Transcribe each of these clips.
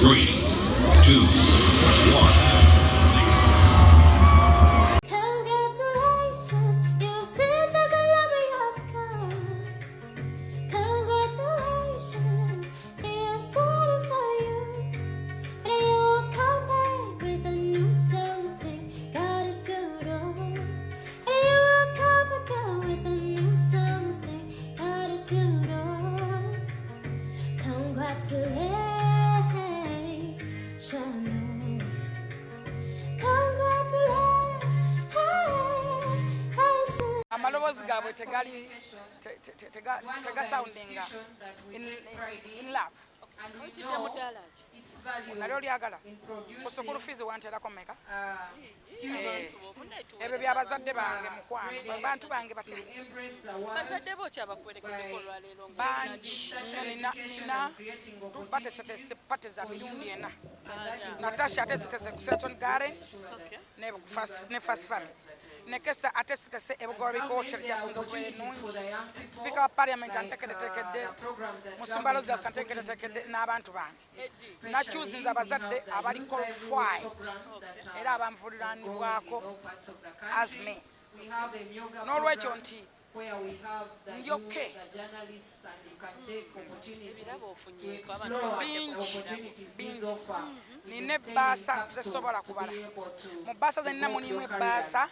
3, 2, 1. Congratulations, you sent the glory of God. Congratulations, it's started for you. And you will come back with a new song, sing God is good, oh. And you will come back with a new song, sing God is good, oh. Congratulations. Amalobozi gaabwe tegasoundinga in love. Nali olyagala kusukulu fees wanterako meka ebyo byabazadde bange mukwano bantu bange batera bazadde bo kyabakwerekedeko olwaleero bangi nina batesetese pate za mirundi ena Natasha atesetese ku Seton Garden ne First Family nekesa atesetese ebugoro hotel jasinzo bwenungi Speaker wa Parliament antekedetekedde Musumbalozi asantekedetekedde n'abantu bange nakyuzinza abazadde abali qualified era abamvuliranibwako as me n'olwekyo nti ndi okay bingi nina ebbaasa zesobola kubala mu bbaasa zenina mulimu ebbaasa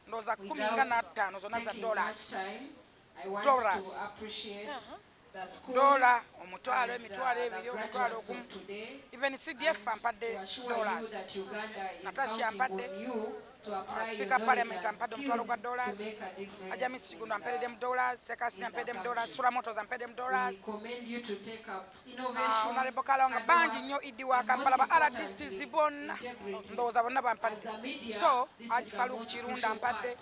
ndowooza 15 zonna za dola omutwalo emitwalo ebiri omutwalo ogumu even CDF ampadde dollars Natasha ampadde Speaker Parliament ampadde omutwalo gwa dollars Ajamisi Kigundo ampedde mu dollars Sekasi ampedde mu dollars Sula Motors ampedde mu dollars Honorable Kalonga bangi nnyo Idi wa Kampala ba RDCs bonna ndowooza bonna bampadde so Haji Farouk Kirunda ampadde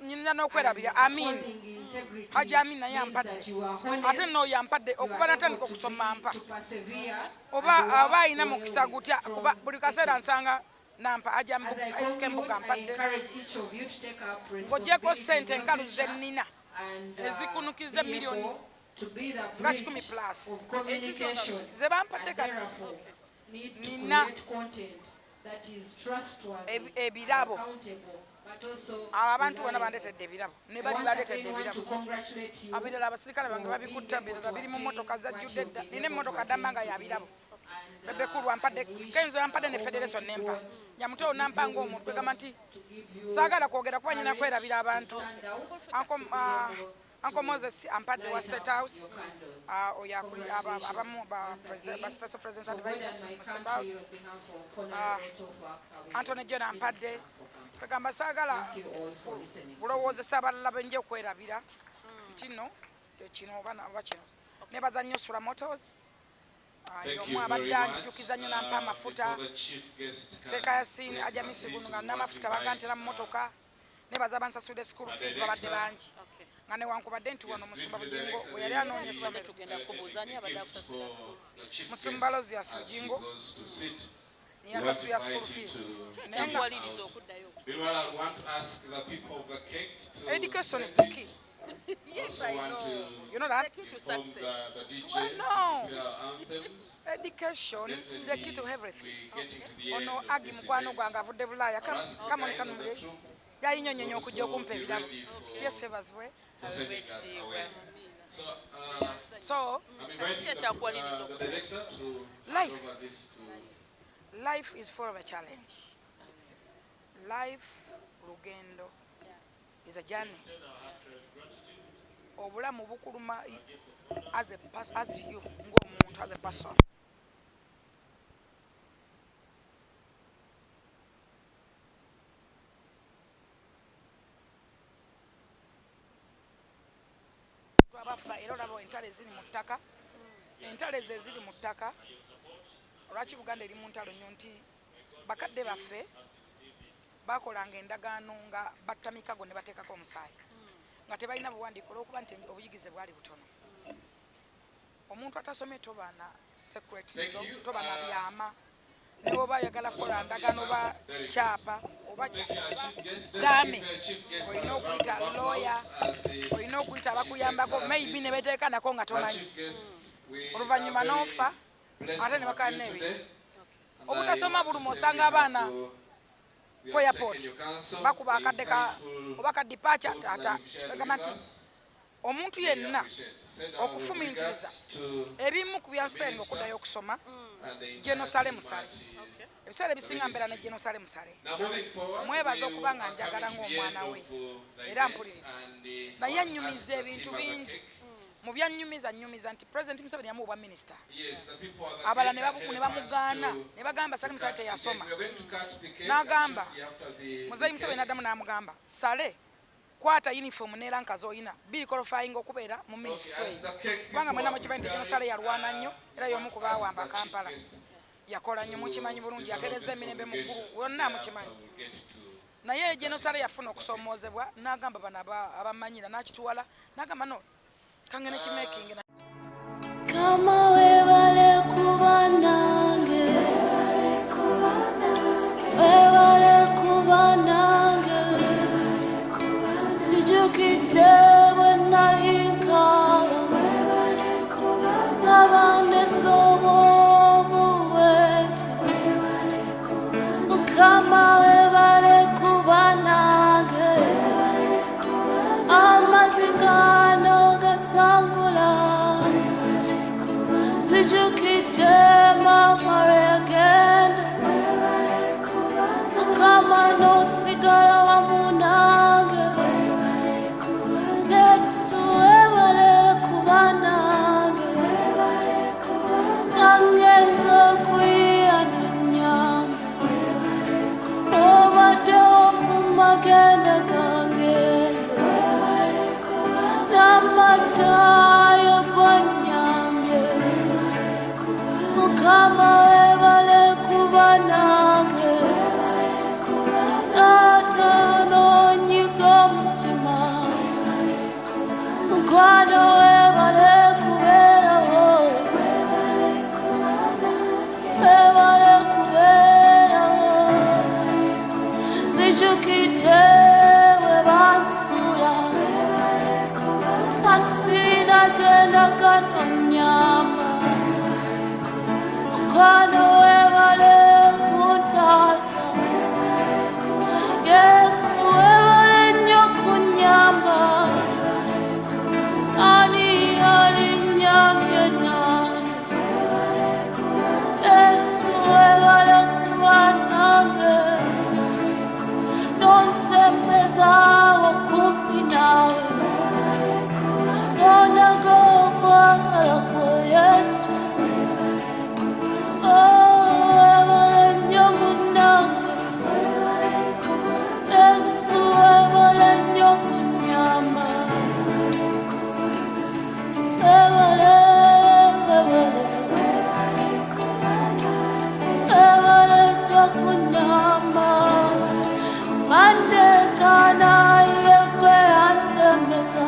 nyina n'okwerabira Amin Haji Amin naye ampadde ate nno yampadde okuva natandika okusoma mpa oba ayina mukisa gutya kuba buli kaseera nsanga nampa aja Mbuga ampadde ng'ogyeko ssente enkalu ze nnina ezikunukiza miliyoni nga 10 plus ze bampadde kati nina ebirabo abantu bonna bandeetedde ebirabo ne bali bandeetedde ebirabo abirala abasirikale bange babikutta birala biri mu mmotoka zajjudde dda nina emmotoka ddamba nga yabirabo bebekulu ampadde kenzo yampadde ne federation nempa nyamuteo nampa ng'omuntu egamba nti saagala kwogera kuba nyina kwerabira abantu Uncle Moses ampadde wa State House abamu ba special presidential advisor mu State House Anthony John ampadde kagamba saagala kulowoozesa abalala benje okwerabira kino kino oba kino nebaza nnyo Sula Motors yomu abadde anjukiza nnyo nampa amafuta Sekayasini Ajamisi Kigundo nga n'amafuta bagantera mu motoka nebaza bansasudde school fees babadde bangi nga newankubadde nti wano Musumba Bugingo bwe yali anoonya essomero tugenda kubuuzani abadde akusasula Musumbalozi yasujingo yasasula school fees kyewaliriza okuddayo education is the key. Yes, I know. You know that? The key to success. Well, no. Education is the key to everything. Ono agi mukwano gwange avudde Bulaaya kamoni kanumule yali nnyonnyonyo okujja okumpa ebirabo yes ebazibwe so life is full of a challenge. Life lugendo is a journey. Obulamu bukuluma as you ng'omuntu as a person. Abafa era olaba entale ziri mu ttaka entale ze ziri mu ttaka olwaki Buganda eri mu ntalo nnyo nti bakadde baffe bakolanga endagaano nga batta mikago ne bateekako omusaayi nga tebalina buwandiiko olw'okuba nti obuyigize bwali butono. Omuntu atasomye tobaana secrets zo tobaana byama ne bw'oba ayagala kukola ndagaano oba kyapa oba dame olina okuyita lawyer olina okuyita abakuyambako maybe ne beteeka nako nga tomanyi oluvannyuma n'ofa ate ne bakana ebintu obutasoma buluma osanga abaana ku airport bakuba akadde oba ka departure tata bagamba nti omuntu yenna okufumintiriza ebimu ku byansiperinga okuddayo okusoma genosale musale ebiseera ebisinga mbeera ne genosale musale mwebaza okuba nga njagala ng'omwana we era mpuliriza naye annyumiza ebintu bingi mu byanyumiza nti President Museveni yamuwa minisita abala ne bamugaana ne bagamba Sale Musale teyasoma n'agamba Muzeeyi Museveni n'addamu n'amugamba Sale kwata uniform n'eranka z'olina biri qualifying okubeera mu ministry kubanga mwena mukimanyi nti Sale yalwana nnyo era y'omu ku baawamba Kampala yakola nnyo mukimanyi bulungi yatereza emirembe mu ggulu wonna mukimanyi naye Sale yafuna okusoomoozebwa n'agamba bano abamanyira n'akituwala n'agamba no kangene kimaking kama webale kuba nange sijukidde bwe nayinkala ngabandese obwomu bwete kama webale kuba nange amazigano gasangula sijukidde mamare agenda kama nosigala wamu nange Yesu webale kuba nange nangenza okwiyanenya obadde omumagenda gangezo n'amatayo gwanyambye Mukama webale kuba nange ate n'onyiga omutima mukwano webale kubeerawo webale kubeerawo sijukidde we bansuula asina gyendaga nonyamba mukwano webale kuntaasa Yesu webale nnyo kunyamba ani alinnyambye nange Yesu webale kuba nange nonsembeza wakumpi nawe nonaga okwagala kwo Yesu webale nnyo munnange Yesu webale nnyo kunyamba webale nnyo kunyamba mandekana yekwe ansembeza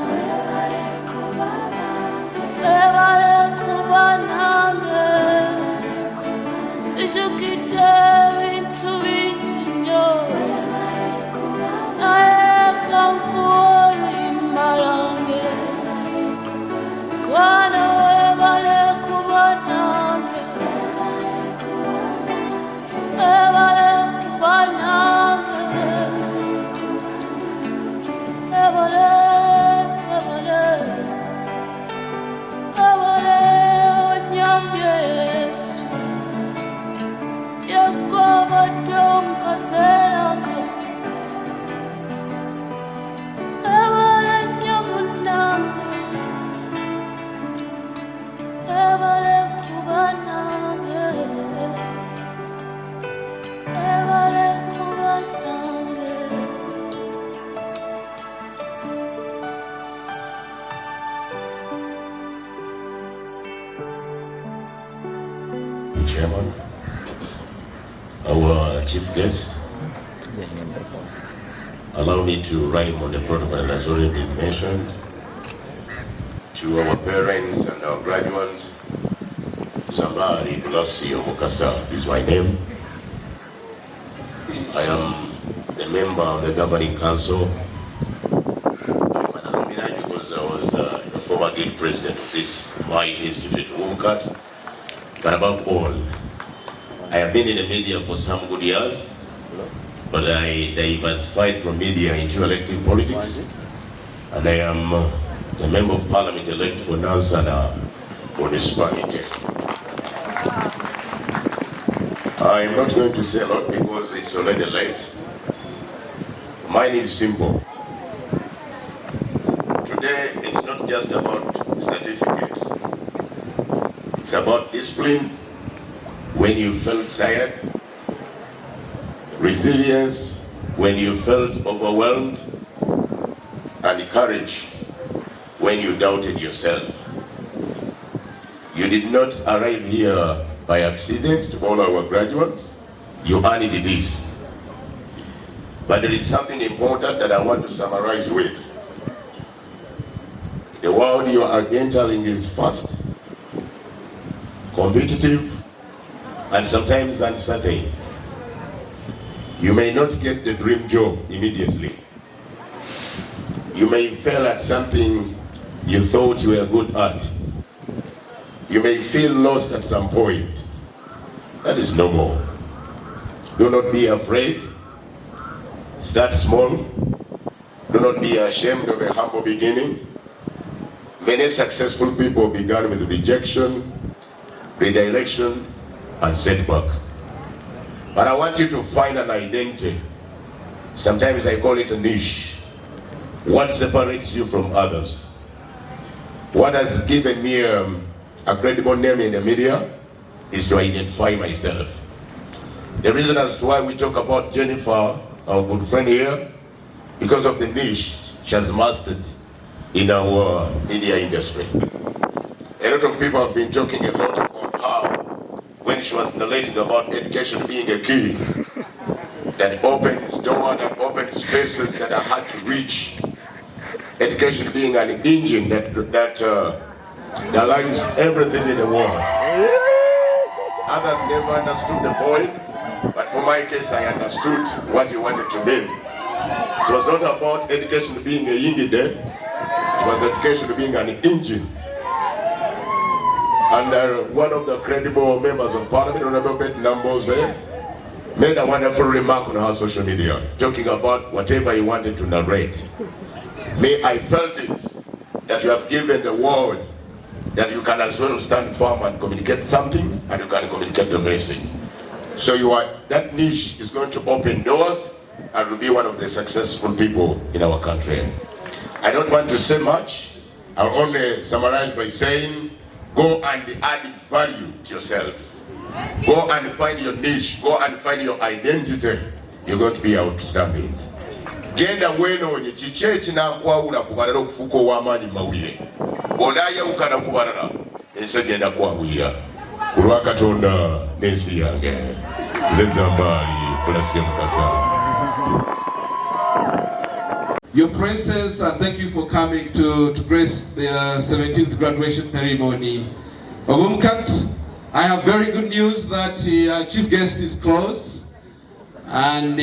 webale kuba nange sijukidde ebintu bingi nnyo naye kankuwa oluyimba lwange kwana webale kuba nange webale kuba nange webale onyambye Yesu yegwabadde omu kaseera akazibu webale nnyo munnange webale kuba nange webale kuba nange Chairman, our chief guest, allow me to rhyme on the protocol that has already been mentioned. To our parents and our graduates, Zambari Blasio Mukasa is my name. I am the member of the governing council. I'm because I was the former guild president of this mighty institute, Umcat. But above all, I have been in the media for some good years, but I diversified from media into elective politics, and I am a member of parliament elect for Nansana municipality. I am not going to say a lot because it's already late. Mine is simple. Today, it's not just about certificates. It's about discipline when you felt tired, resilience when you felt overwhelmed, and courage when you doubted yourself. You did not arrive here by accident. To all our graduates, you earned this. But there is something important that I want to summarize with. The world you are entering is fast, competitive, and sometimes uncertain. You may not get the dream job immediately. You may fail at something you thought you were good at. You may feel lost at some point. That is normal. Do not be afraid. Start small. Do not be ashamed of a humble beginning. Many successful people began with rejection, redirection, and setback. But I want you to find an identity. Sometimes I call it a niche. What separates you from others? What has given me a credible name in the media is to identify myself. The reason as to why we talk about Jennifer, our good friend here, because of the niche she has mastered in our media industry. A lot of people have been talking a lot about how, when she was narrating about education being a key, that opens doors, that opens spaces that are hard to reach. Education being an engine that aligns everything in the world. Others never understood the point, but for my case, I understood what he wanted to mean. It was not about education being a yin-day, it was education being an engine. And one of the credible members of parliament, Honorable Bet Numbers, made a wonderful remark on our social media, talking about whatever he wanted to narrate. Me, I felt it, that you have given the world that you can as well stand firm and communicate something, and you can communicate the message. So that niche is going to open doors and will be one of the successful people in our country. I don't want to say much. I'll only summarize by saying, go and add value to yourself. Go and find your niche. Go and find your identity. You're going to be outstanding. Genda wenonye kiche ekinakwawula ku balala okufuuka ow'amaanyi mu mawulire. Bw'onaayawukana ku balala, ensi egenda kwawulira. Ku lwa Katonda n'ensi yange. Nze Zambaali, Pulasiya Mukasa. Your Princess, and thank you for coming to grace the 17th graduation ceremony of Umcat. I have very good news that chief guest is close, and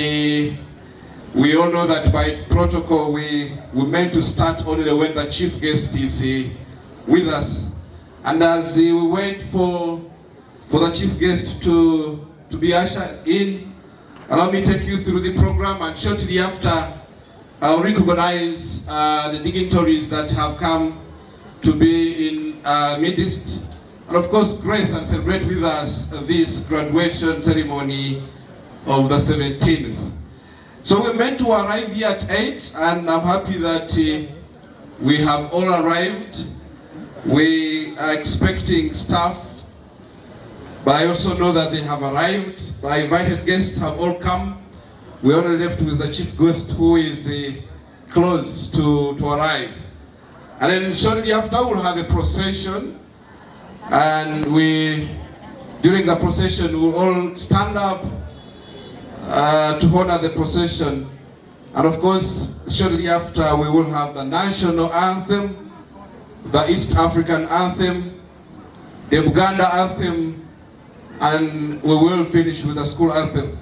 we all know that by protocol we meant to start only when the chief guest is with us. And as we wait for the chief guest to be ushered in, allow me to take you through the program, and shortly after I'll recognize the dignitaries that have come to be in midst, and of course grace and celebrate with us this graduation ceremony of the 17th. So we're meant to arrive here at 8, and I'm happy that we have all arrived. We are expecting staff, but I also know that they have arrived. The invited guests have all come. We only left with the chief guest, who is close to arrive. And then shortly after we'll have a procession, and during the procession we'll all stand up to honor the procession. And of course, shortly after we will have the national anthem, the East African anthem, the Uganda anthem, and we will finish with the school anthem.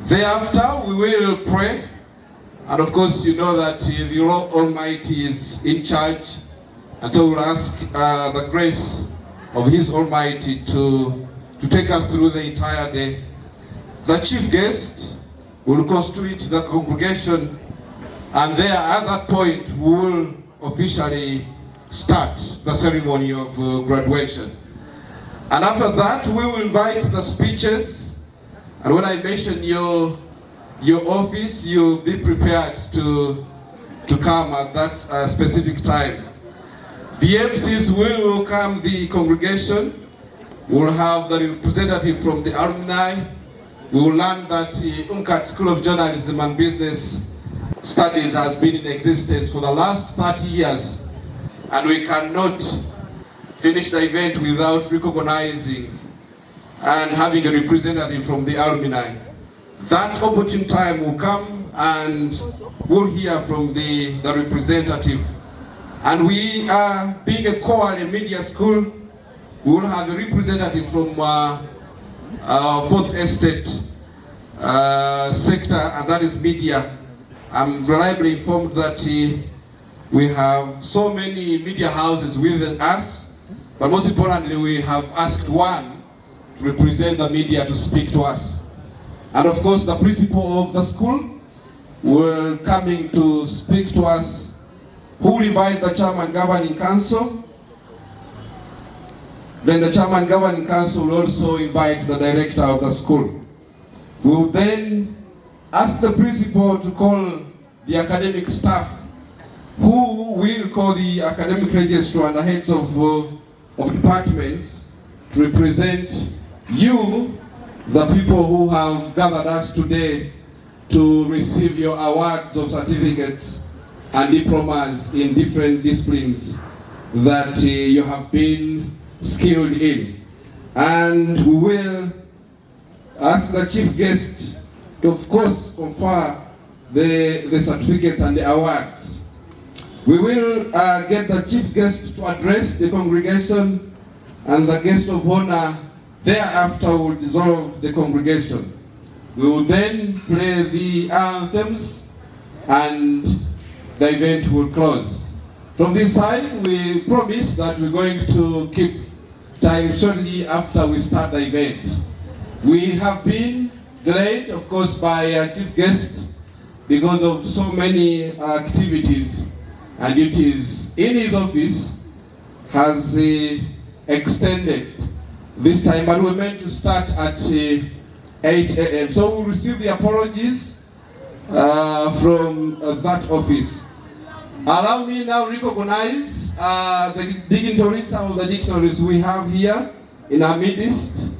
Thereafter, we will pray, and of course you know that the Lord Almighty is in charge, and so we'll ask the grace of His Almighty to take us through the entire day. The chief guest will constitute the congregation, and there at that point we will officially start the ceremony of graduation. And after that we will invite the speeches, and when I mention your office, you'll be prepared to come at that specific time. The MCs will welcome the congregation. We'll have the representative from the alumni. We will learn that the Umcat School of Journalism and Business Studies has been in existence for the last 30 years, and we cannot finish the event without recognizing and having a representative from the alumni. That opportune time will come and we'll hear from the representative. And we are being a core media school, we will have a representative from Fourth Estate sector, and that is media. I'm reliably informed that we have so many media houses with us, but most importantly we have asked one to represent the media to speak to us. And of course the principal of the school will coming to speak to us, who will invite the chairman governing council. Then the chairman governing council will also invite the director of the school. We will then ask the principal to call the academic staff, who will call the academic registrar and the heads of departments to represent you, the people who have gathered us today to receive your awards of certificates and diplomas in different disciplines that you have been skilled in. And we will ask the chief guest to, of course, confer the certificates and the awards. We will get the chief guest to address the congregation, and the guest of honor thereafter will dissolve the congregation. We will then play the anthems and the event will close. From this side, we promise that we're going to keep time shortly after we start the event. We have been delayed, of course, by our chief guest because of so many activities and duties in his office has extended this time, but we're meant to start at 8 a.m. So we'll receive the apologies from that office. Allow me now to recognize the dignitaries, some of the dignitaries we have here in our midst,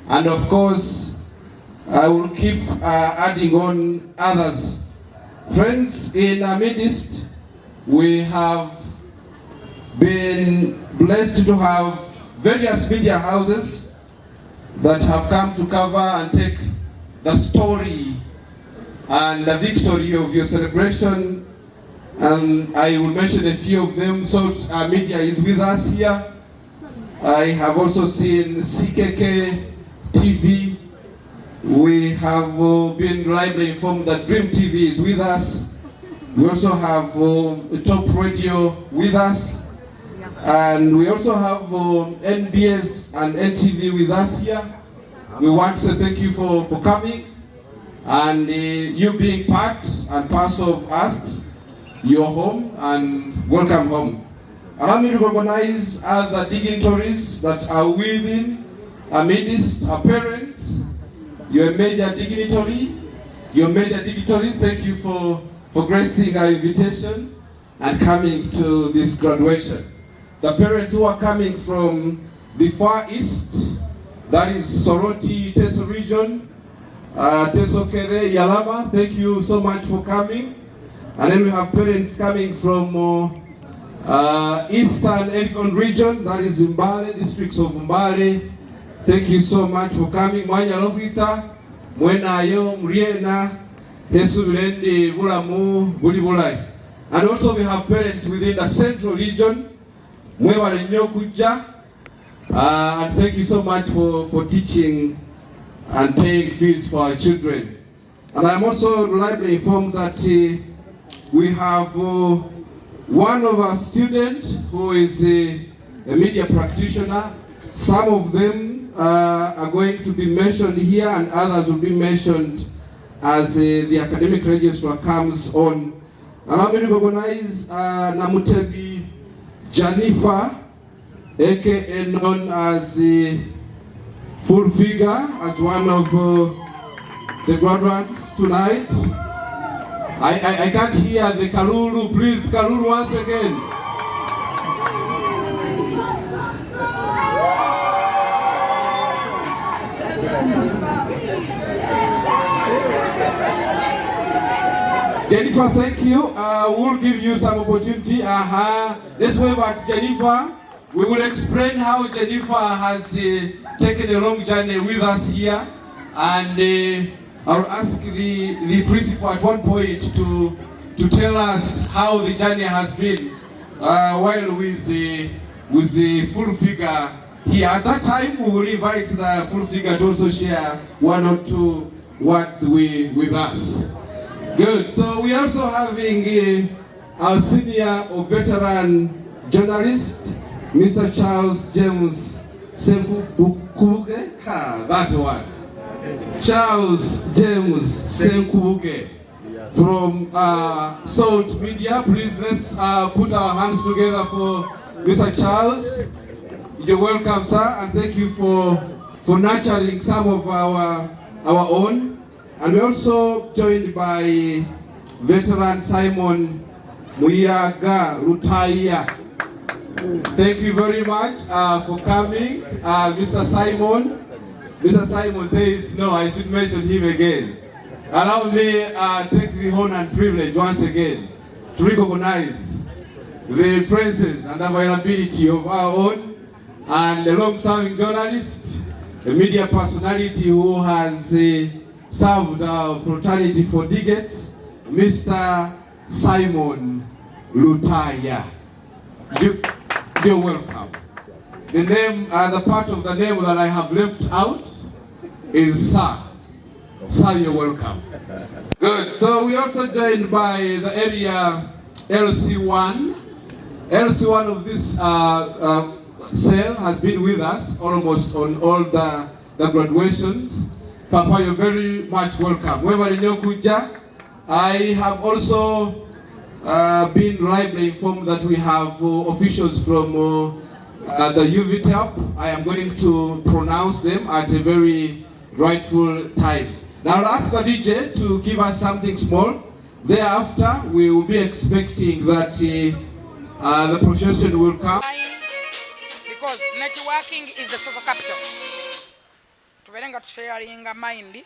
and of course I will keep adding on others. Friends, in our midst we have been blessed to have various media houses that have come to cover and take the story and the victory of your celebration. And I will mention a few of them. So media is with us here. I have also seen CKK TV. We have been reliably informed that Dream TV is with us. We also have Top Radio with us. And we also have NBS and NTV with us here. We want to say thank you for coming, and you being part and parcel of us, your home, and welcome home. Allow me to recognize other dignitaries that are within our midst, our parents. You're a major dignitary. Your major dignitaries, thank you for gracing our invitation and coming to this graduation. The parents who are coming from the far east, that is Soroti, Teso region, Teso Kere, Yalama, thank you so much for coming. And then we have parents coming from Eastern Elgon region, that is Mbale, districts of Mbale. Thank you so much for coming. Mwanya Lobita, Mwena Yo, Mriena, Tesu Virendi, Bulamu, Bulibulai. And also we have parents within the central region, Mwewale Nyokuja, and thank you so much for teaching and paying fees for our children. And I'm also reliably informed that we have one of our students who is a media practitioner, Some of them are going to be mentioned here and others will be mentioned as the academic register comes on. Allow me to recognize Namutebi Janifa, aka known as the full figure, as one of the graduates tonight. I can't hear the Kalulu, please, Kalulu once again. Jennifer, thank you. We'll give you some opportunity. Let's wave at Jennifer. We will explain how Jennifer has taken a long journey with us here. And I'll ask the principal at one point to tell us how the journey has been while with the full figure here. At that time, we will invite the full figure to also share one or two words with us. Good. So we are also having our senior or veteran journalist, Mr. Charles James Senkubuke. That one. Charles James Senkubuke from Salt Media. Please let's put our hands together for Mr. Charles. You're welcome, sir, and thank you for nurturing some of our own. And we're also joined by veteran Simon Muyaga Rutaya. Thank you very much for coming, Mr. Simon. Mr. Simon says, no, I should mention him again. Allow me take the honor and privilege once again to recognize the presence and availability of our own and a long-serving journalist, a media personality who has served our fraternity for decades, Mr. Simon Lutaya. You're welcome. The name, the part of the name that I have left out is Sir. Sir, you're welcome. Good. So we also joined by the area LC1. LC1 of this cell has been with us almost on all the graduations. Papa, you're very much welcome. I have also been reliably informed that we have officials from the UVTAP. I am going to pronounce them at a very rightful time. Now I'll ask the DJ to give us something small. Thereafter, we will be expecting that the procession will come. Because networking is the social capital. Tuberenga tusharinga mind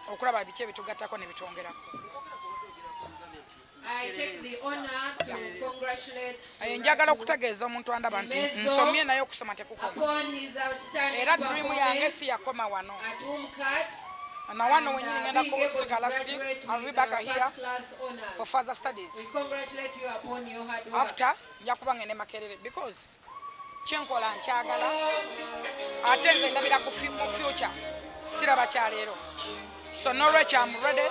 okulaba biche bitugattako ne bitwongerako. I take the honor to congratulate njagala okutegeeza omuntu andaba nti nsomye naye okusoma tekukoma era dream yange si yakoma wano at Umcat. na wano wenyini ngenda kusigala still I'll be back here for further We studies congratulate you upon your hard work. after nja kuba ngene makerere because kyenkola nkyagala ate nze ndabira ku future siraba kyaleero so Norwich I'm ready.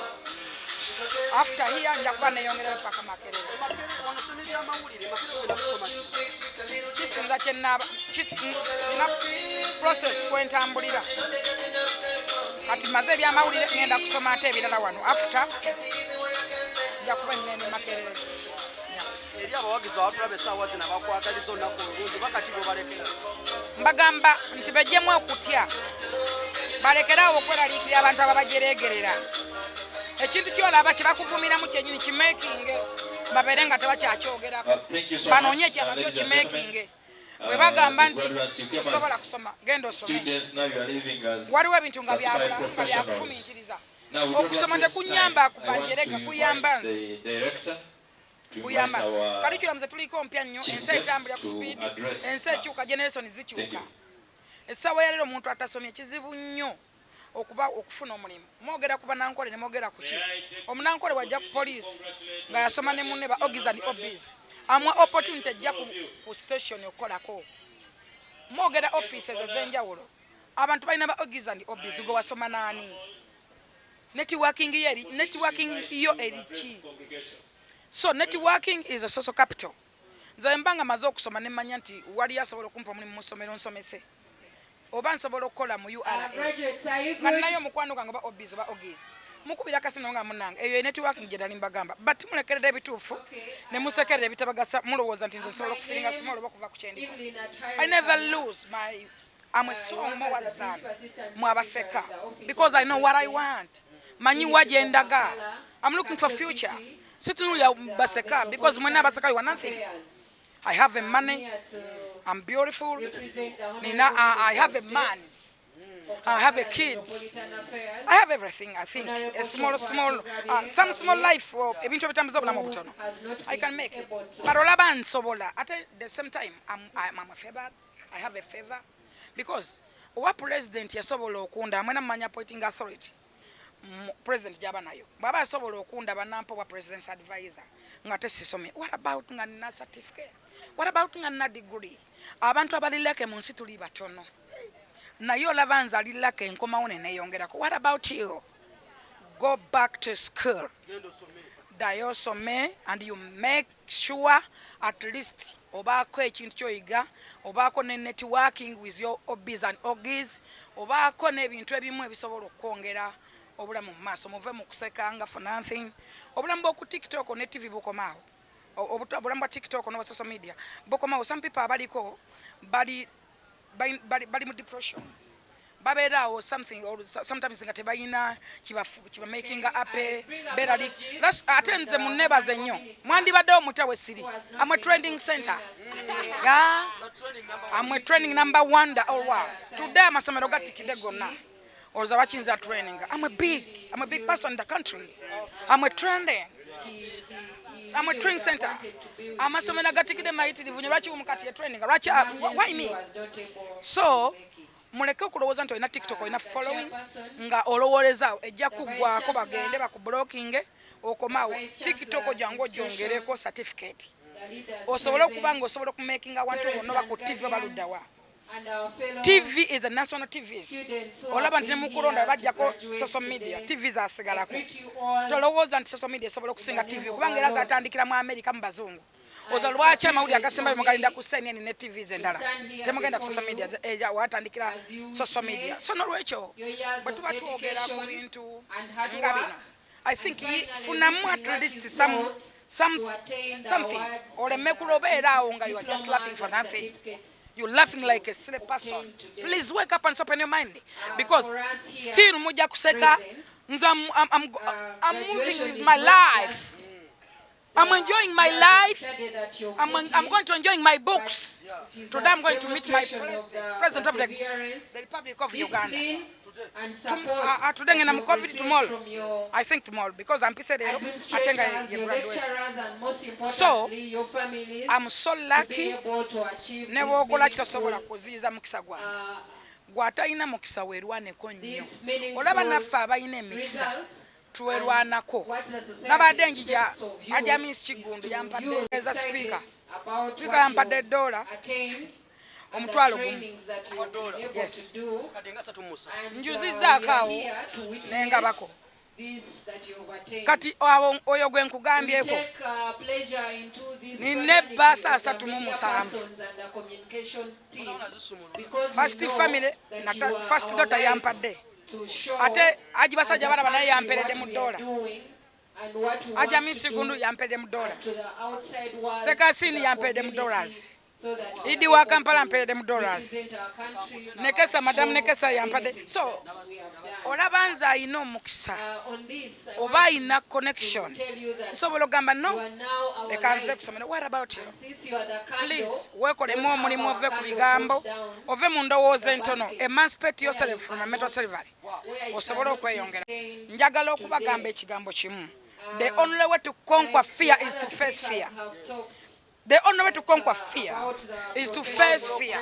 After here, njakuba neyongera paka makerere. Kisinza kyenaba na process kwentambulira. Kati maze ebyamawulire ngenda kusoma ate ebirala wano. After njakuba nene makerere. Eri abawagizi abatulabe essaawa zino abakwagaliza olunaku olungi bakati bwe balekera. Mbagamba nti bejjemu okutya. Balekerawo okweraliikirira abantu ababajereegerera. Ekintu kyolaba kibakuvumiramu kyenyini kimakinge babeere nga tebakyakyogerako banoonye ekyama kyo kimakinge bwe bagamba nti osobola kusoma genda osome waliwo ebintu nga byabula nga byakufumiitiriza okusoma tekunyamba kubanjerega kuyamba nze kuyamba kalikula muze tuliko mpya nnyo ensi etambulira ku speed ensi ekyuka generation zikyuka essaawa yaleero omuntu atasomye kizibu nnyo okuba okufuna omulimu mwogera kuba nankole ne mwogera ku ki omunankole wajja ku poliisi nga yasoma ne munne ba ogis and obis amwa opportunity ajja ku station okukolako mwogera offices ez'enjawulo abantu balina ba ogis and obis gwe wasoma naani networking iyo eri ki so networking is a social capital nze mbanga maze okusoma ne mmanya nti wali asobola okumpa omulimu mu ssomero nsomese oba nsobola okukola mu URA Graduates, are you nga good? nayo omukwano gwange oba obbies oba ogis mukubira akasino nga munange eyo networking gye nali mbagamba but mulekerera ebituufu ne musekerera ebitabagasa mulowooza nti nze nsobola okufiringa small oba okuva ku kyendiko Evelyn at I never lose my I'm a strong more than mwabaseka because I know what I want manyi wajendaga I'm looking for future situnuya baseka because mwena baseka you are nothing I have a money I'm beautiful Nina I have a man I have a kids I have everything I think a small some small life ebintu ebitambuza obulamu obutono I can make it but olaba nsobola at the same time I'm a favor I have a favor because owa president yasobola okunda amwena mmanya appointing authority president jaba nayo baba yasobola okunda banampo wa president's advisor nga tesisome what about nga na certificate what about nga na degree abantu abalileke mu nsi tuli batono nayo labanza alilake enkomawo neneyongerako what about you go back to school dayosome and you make sure at least obaako ekintu kyoyiga obaako ne networking with your hobbies and ogis obaako n'ebintu ebimu ebisobola okwongera obulamu mu maaso muve mu kusekanga for nothing obulamu bw'oku TikTok ne TV bukomaawo obulamu bwa TikTok no social media bukomaawo some people abaliko bali mu depressions babeerawo something or sometimes nga tebalina kiba making up better ate nze munnebaze nnyo mwandibaddewo mutawe siri I'm a trending center yeah I'm a training number 1 the whole world today amasomero gatikidde gonna olza wachinza training I'm a big person in the country I'm a trending center amasomero gatikidde mayitirivu nyo lwaki umukati ya training lwaki why me so muleke okulowooza nti olina TikTok olina following nga olowoleza ejja kuggwako bagende bakublocking okomaawo TikTok jangu ogyongereko certificate osobola okuba nga osobola okumakinga abantu bonna baku TV baluddawa TV is the national TVs olaba nti ne mukulonda bajjako social media TV zasigalako tolowooza nti social media esobola okusinga TV kubanga era zatandikira mu America mu bazungu oza lwaki amawulire agasembayo mugalinda ku CNN ne TVs endala temugenda ku social media watandikira social media so nolwekyo bwe tuba twogera ku bintu nga bino I think funamu at least something oleme kulobeera awo nga you are just laughing for nothing you're laughing like a silly person please wake up and open your mind because still mujja kuseka nze I'm moving with my life I'm enjoying my life. I'm going to enjoy my books. Today I'm going to meet my president of the Republic of Uganda. Today I'm COVID tomorrow. I think tomorrow because I'm pissed. So I'm so lucky. Never okola kitasobola kuziza mukisa gwa. Gwatalina mukisa werwaneko nnyo. Olaba naffe abayina emikisa. Tuwerwanako nabadde njija aja Miss Kigundu yampadde eza speaker yampadde $1 omutwalo gumu yes njuzizaako awo nengabako kati oyo gwe nkugambyeko nina ebbaasa 37 first family first daughter yampadde ate aji basajja baraba naye yamperedde mu $1 aja Miss Kigundu yamperedde mu $1 Sekasini yamperedde mu $. Idi wa Kampala yamperedde mu $. Nekesa madam Nekesa yampadde so olaba nze ayina omukisa oba ayina connection nsobola ogamba no leka nzire kusomera what about you please weekolemu omulimu ove ku bigambo ove mu ndowooza entono emancipate yourself from a mental slavery osobola okweyongera njagala okubagamba ekigambo kimu the only way to conquer fear is to face fear. The only way to conquer fear is to face fear.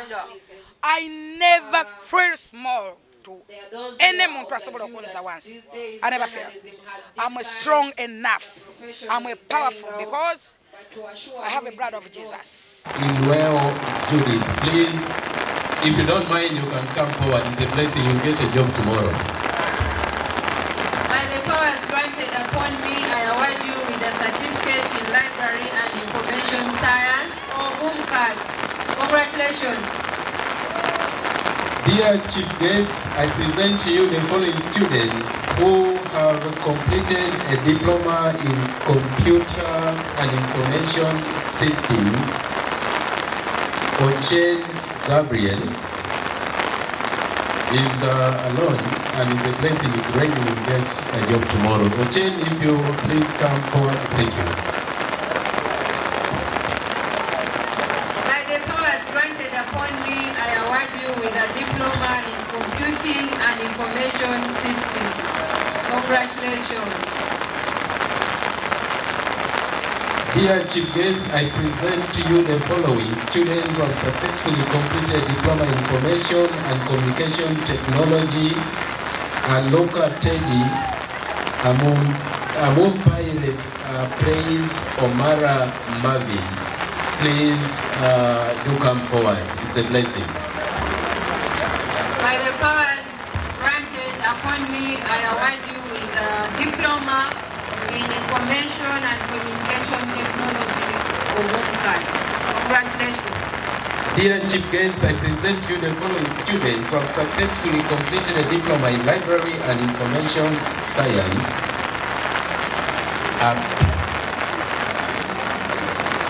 I never feel small to any muntu asobola okunza wansi. I never feel. I'm strong enough. I'm powerful because I have a blood of Jesus. Well, Judith, please, if you don't mind, you can come forward. It's a blessing. You'll get a job tomorrow. By the powers granted upon me, I award you with a certificate in library and information science. Congratulations. Dear Chief Guest, I present to you the following students who have completed a diploma in Computer and Information Systems. Ochen Gabriel is alone and is a blessing. He's ready to get a job tomorrow. Ochen, if you please come forward. Thank you. By the powers granted upon me, I award you with a diploma in Computing and Information Systems. Congratulations. Dear Chief Guest, I present to you the following students who have successfully completed a diploma in Information and Communication Technology and local Teddy Amon Praise Omara Marvin. Please do come forward. It's a blessing. By the powers granted upon me, I award you with a diploma in Information and Communication Technology of Umcat. Congratulations. Dear Chief Guest, I present you the following students who have successfully completed a diploma in Library and Information Science.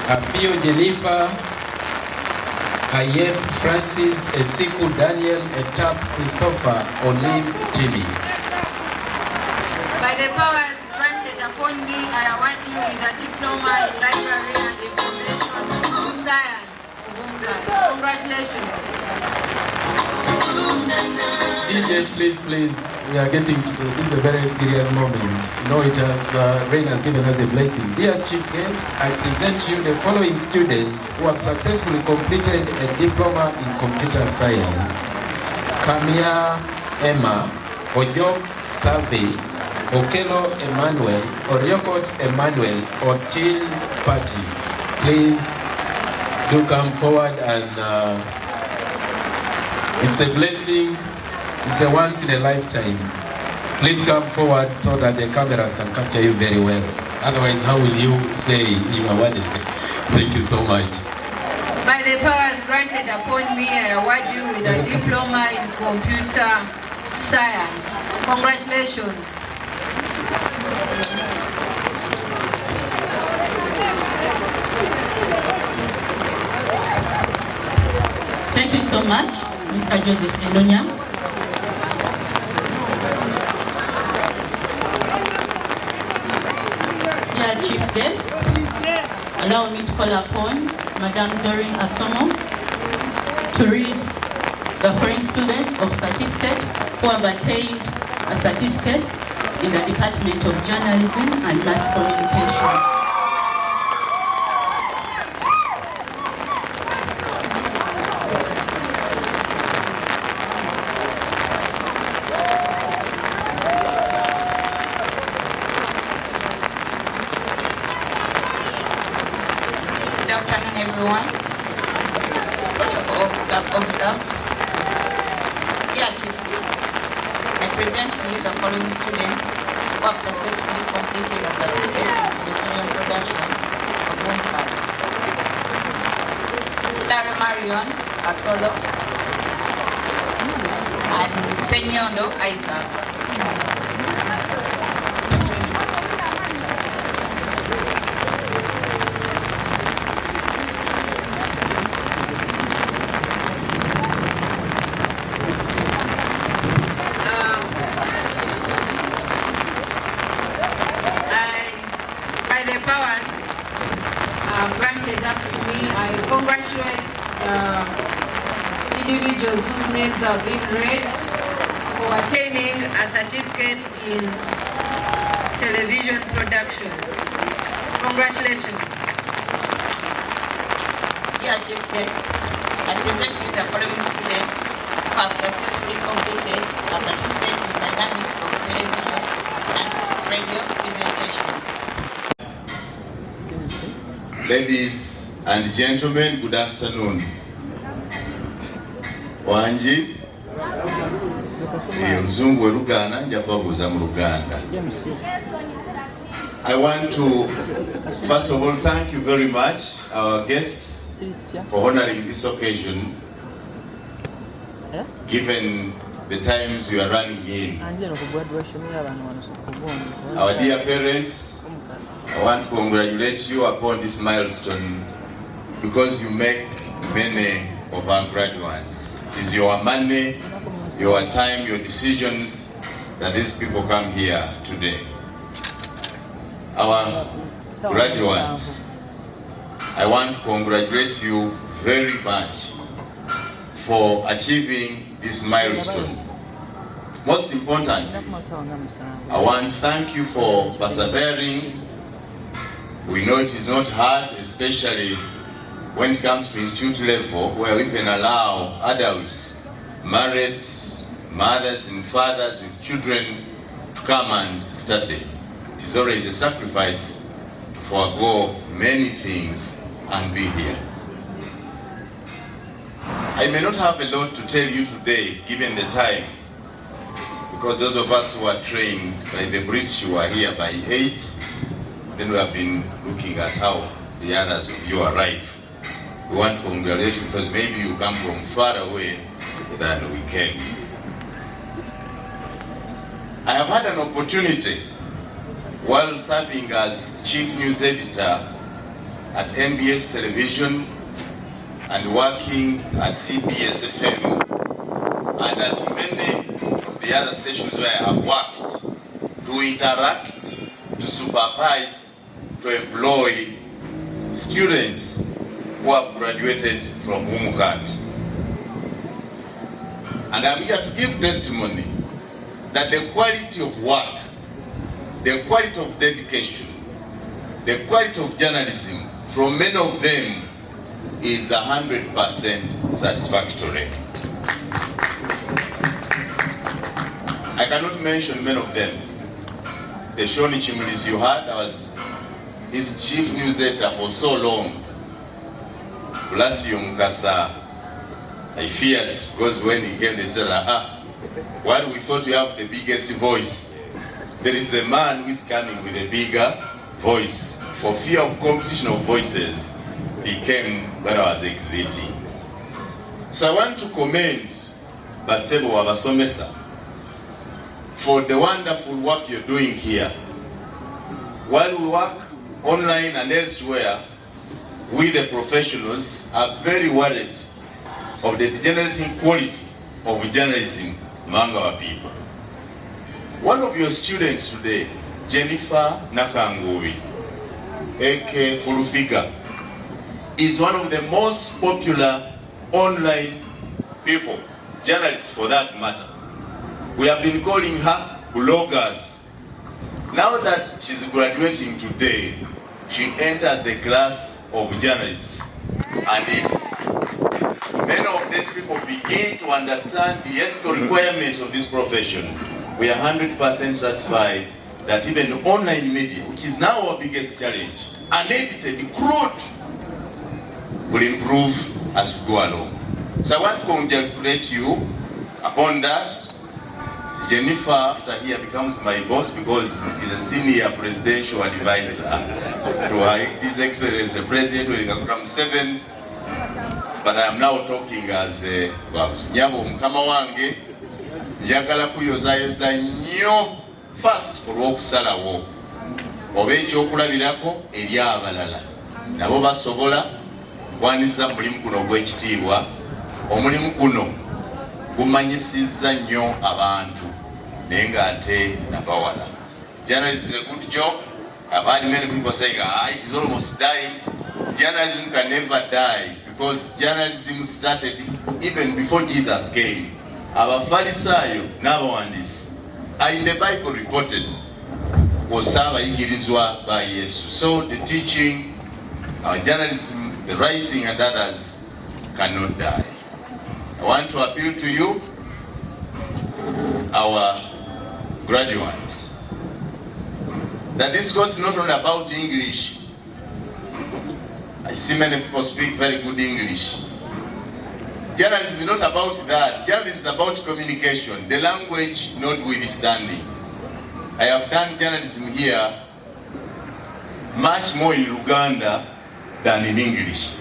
Apio Jennifer, Ayeb Francis, Esiku Daniel, Etap Christopher, Olive Jimmy. By the powers granted upon me, I award you with a diploma in Library and Information Science. Congratulations. DJ, please, we are getting to this is a very serious moment. You know, the rain has given us a blessing. Dear Chief Guest, I present to you the following students who have successfully completed a diploma in computer science. Kamia Emma, Ojok Savi, Okelo Emmanuel, Oriokot Emmanuel, Otil Patti. Please do come forward, and it's a blessing. It's a once in a lifetime. Please come forward so that the cameras can capture you very well. Otherwise, how will you say you are awarded? Thank you so much. By the powers granted upon me, I award you with a diploma in computer science. Congratulations. Thank you so much, Mr. Joseph Elonya. Dear Chief Guest, allow me to call upon Madame Doreen Asomo to read the foreign students of certificate who have attained a certificate in the Department of Journalism and Mass Communication. Everyone, observed. Dear Chief Guest, I present to you the following students who have successfully completed a certificate in television production of Umcat. Larry Marion Asolo and Senyondo Isaac. Granted up to me, I congratulate individuals whose names have been read for attaining a certificate in television production. Congratulations. Dear Chief Guest, I present to you the following students who have successfully completed a certificate in dynamics of television and radio presentation. Ladies and gentlemen, good afternoon. Wanji, oluzungu oluganda nja kubabuuza mu Luganda. I want to, first of all, thank you very much, our guests, for honoring this occasion, given the times we are running in. Our dear parents, I want to congratulate you upon this milestone because you make many of our graduates. It is your money, your time, your decisions that these people come here today. Our graduates, I want to congratulate you very much for achieving this milestone. Most importantly, I want to thank you for persevering. We know it is not hard, especially when it comes to institute level, where we can allow adults, married mothers and fathers with children to come and study. It is always a sacrifice to forego many things and be here. I may not have a lot to tell you today, given the time, because those of us who are trained by the British who are here by 8, then we have been looking at how the others of you arrive. We want to congratulate you because maybe you come from far away than we came. I have had an opportunity while serving as Chief News Editor at NBS Television and working at CBS FM and at many of the other stations where I have worked to interact, to supervise, to employ students who have graduated from Umcat. And I'm here to give testimony that the quality of work, the quality of dedication, the quality of journalism from many of them is 100% satisfactory. I cannot mention many of them. The Shoni Chimulis you had, I was his chief news editor for so long. Mukasa, I feared, because when he came they said, while we thought we have the biggest voice, there is a man who is coming with a bigger voice. For fear of competition of voices, he came when I was exiting. So I want to commend Basebo Wabasomesa for the wonderful work you're doing here. While we work online and elsewhere, we the professionals are very worried of the degenerating quality of journalism among our people. One of your students today, Jennifer Nakanguvi, aka Fulufiga, is one of the most popular online people, journalists for that matter. We have been calling her bloggers. Now that she's graduating today, she enters the class of journalists. And if many of these people begin to understand the ethical requirements of this profession, we are 100% satisfied that even the online media, which is now our biggest challenge, unedited, crude, will improve as we go along. So I want to congratulate you upon that. Jennifer, after here, becomes my boss because he's a senior presidential advisor to His Excellency the President William 7. But I am now talking as a Nyabo Mukama wange njagala kuyozayoza nnyo first olw'okusalawo oba ekyokulabirako eri abalala nabo basobola kwaniza mulimu guno ogw'ekitiibwa. Omulimu guno gumanyisizza nnyo abantu naye ng'ate nabawala. Journalism is a good job. I've had many people saying, it is almost dying. Journalism can never die because journalism started even before Jesus came. Abafarisayo n'abawandiisi in the Bible reported was abayigirizwa by Yesu. So the teaching, our journalism, the writing and others cannot die. I want to appeal to you, our graduates, that this course is not only about English. I see many people speak very good English. Journalism is not about that. Journalism is about communication, the language notwithstanding. I have done journalism here much more in Luganda than in English.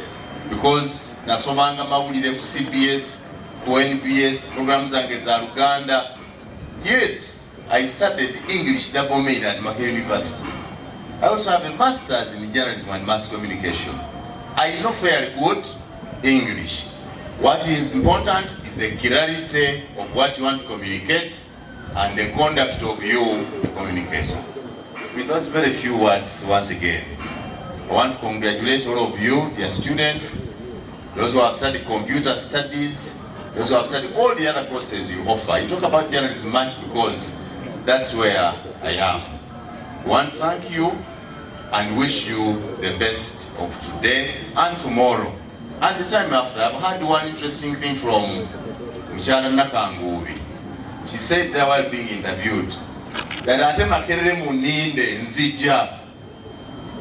Because nasomanga mawulire ku CBS, ku NBS, programs zange za Luganda. Yet, I studied English double major at Makerere University. I also have a master's in journalism and mass communication. I know fairly good English. What is important is the clarity of what you want to communicate and the conduct of you, the communicator. With those very few words, once again, I want to congratulate all of you, dear students, those who have studied computer studies, those who have studied all the other courses you offer. You talk about journalism much because that's where I am. I want to thank you and wish you the best of today and tomorrow. And the time after, I've heard one interesting thing from Mchala Nakangubi. She said that while being interviewed, that ate Makerere muninde nzija.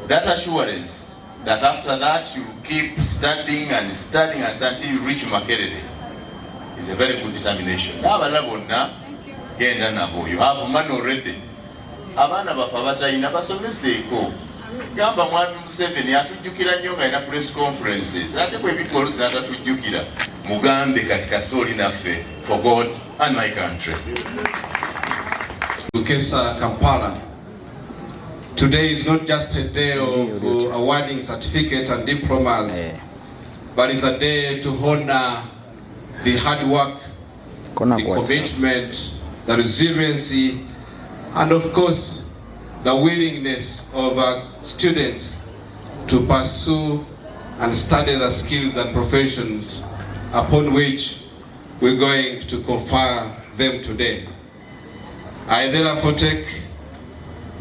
That assurance that after that you keep studying and studying until you reach Makerere is a very good determination. Now genda nabo, you have money already. Abana bafa batayina basomeseeko. Gamba mwami Museveni atujjukira nnyo nga ina press conferences. Ate kwe bikolo atatujjukira mugambe katika soli naffe for God and my country. Ukesa Kampala. Today is not just a day of awarding certificates and diplomas, but it's a day to honor the hard work, the commitment, the resiliency, and of course, the willingness of students to pursue and study the skills and professions upon which we're going to confer them today. I therefore take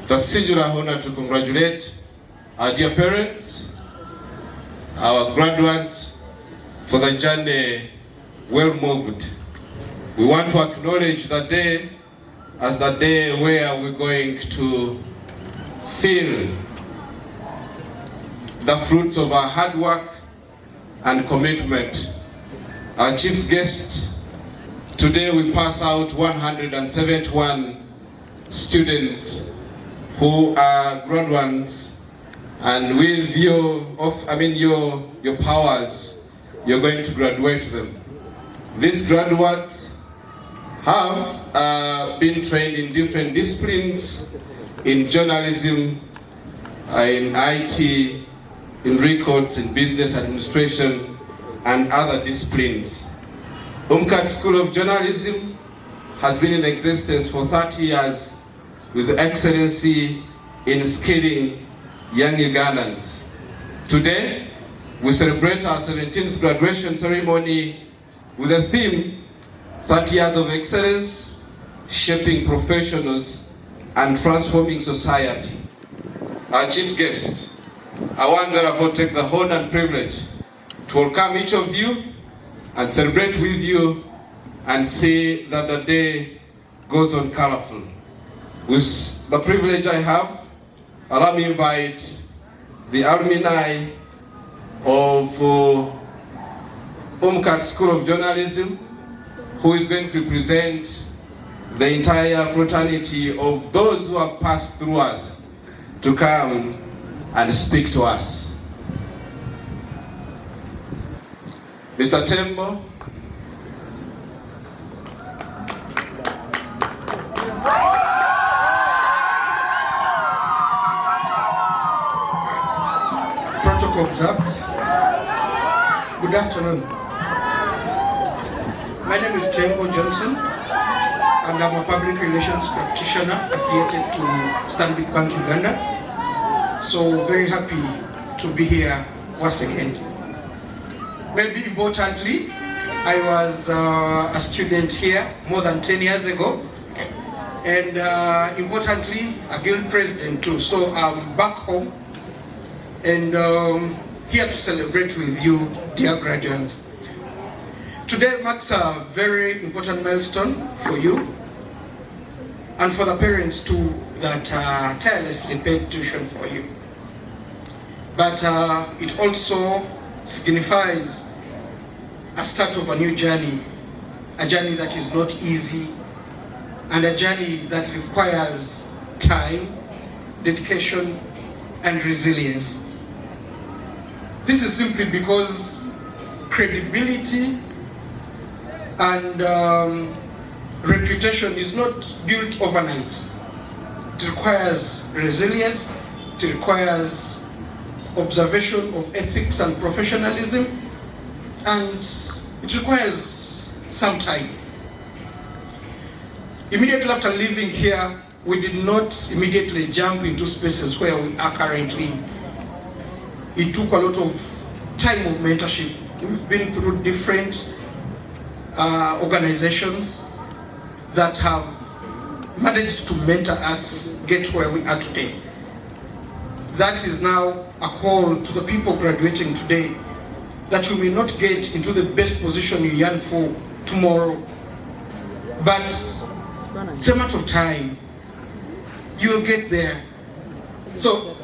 the singular honor to congratulate our dear parents, our graduates, for the journey well moved. We want to acknowledge the day as the day where we're going to feel the fruits of our hard work and commitment. Our chief guest, today we pass out 171 students who are graduates, and with your powers, you're going to graduate them. These graduates have been trained in different disciplines, in journalism, in IT, in records, in business administration, and other disciplines. Umcat School of Journalism has been in existence for 30 years with excellency in skilling young Ugandans. Today, we celebrate our 17th graduation ceremony with a theme, 30 years of excellence, shaping professionals and transforming society. Our chief guest, I want therefore take the honor and privilege to welcome each of you and celebrate with you and see that the day goes on colorful. With the privilege I have, allow me to invite the alumni of Umcat School of Journalism, who is going to represent the entire fraternity of those who have passed through us to come and speak to us. Mr. Tembo, protocol observed. Good afternoon. My name is Tembo Johnson, and I'm a public relations practitioner affiliated to Stanbic Bank Uganda. So very happy to be here once again. Maybe importantly, I was a student here more than 10 years ago, and importantly, a guild president too. So I'm back home and here to celebrate with you, dear graduates. Today marks a very important milestone for you and for the parents too that tirelessly paid tuition for you. But it also signifies a start of a new journey, a journey that is not easy, and a journey that requires time, dedication, and resilience. This is simply because credibility and reputation is not built overnight. It requires resilience, it requires observation of ethics and professionalism, and it requires some time. Immediately after leaving here, we did not immediately jump into spaces where we are currently. It took a lot of time of mentorship. We've been through different organizations that have managed to mentor us get where we are today. That is now a call to the people graduating today, that you may not get into the best position you yearn for tomorrow, but it's a matter of time. You will get there. So,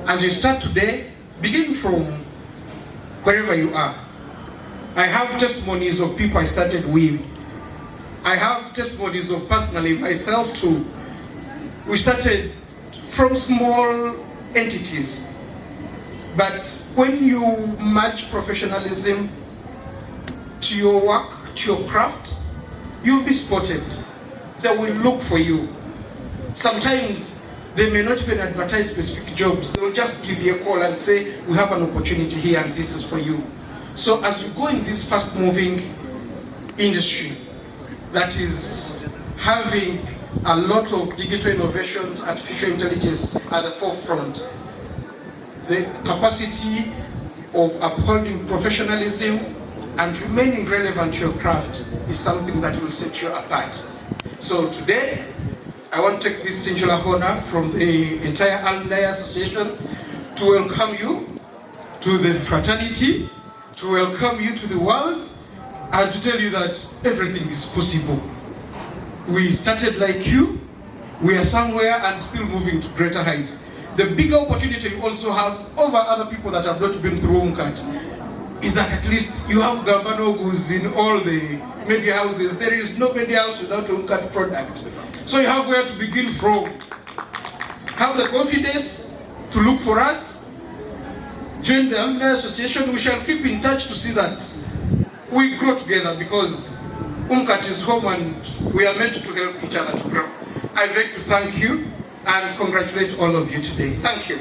as you start today, begin from wherever you are. I have testimonies of people I started with. I have testimonies of personally myself too. We started from small entities. But when you match professionalism to your work, to your craft, you'll be spotted. They will look for you. Sometimes they may not even advertise specific jobs. They'll just give you a call and say, we have an opportunity here and this is for you. So as you go in this fast-moving industry that is having a lot of digital innovations, artificial intelligence at the forefront, the capacity of upholding professionalism and remaining relevant to your craft is something that will set you apart. So today, I want to take this singular honor from the entire Alumni Association to welcome you to the fraternity, to welcome you to the world, and to tell you that everything is possible. We started like you, we are somewhere and still moving to greater heights. The bigger opportunity you also have over other people that have not been through Umcat is that at least you have Gambanogus in all the media houses. There is no media house without Umcat product. So you have where to begin from. Have the confidence to look for us. Join the Alumni Association. We shall keep in touch to see that we grow together, because Umcat is home and we are meant to help each other to grow. I beg to thank you and congratulate all of you today. Thank you.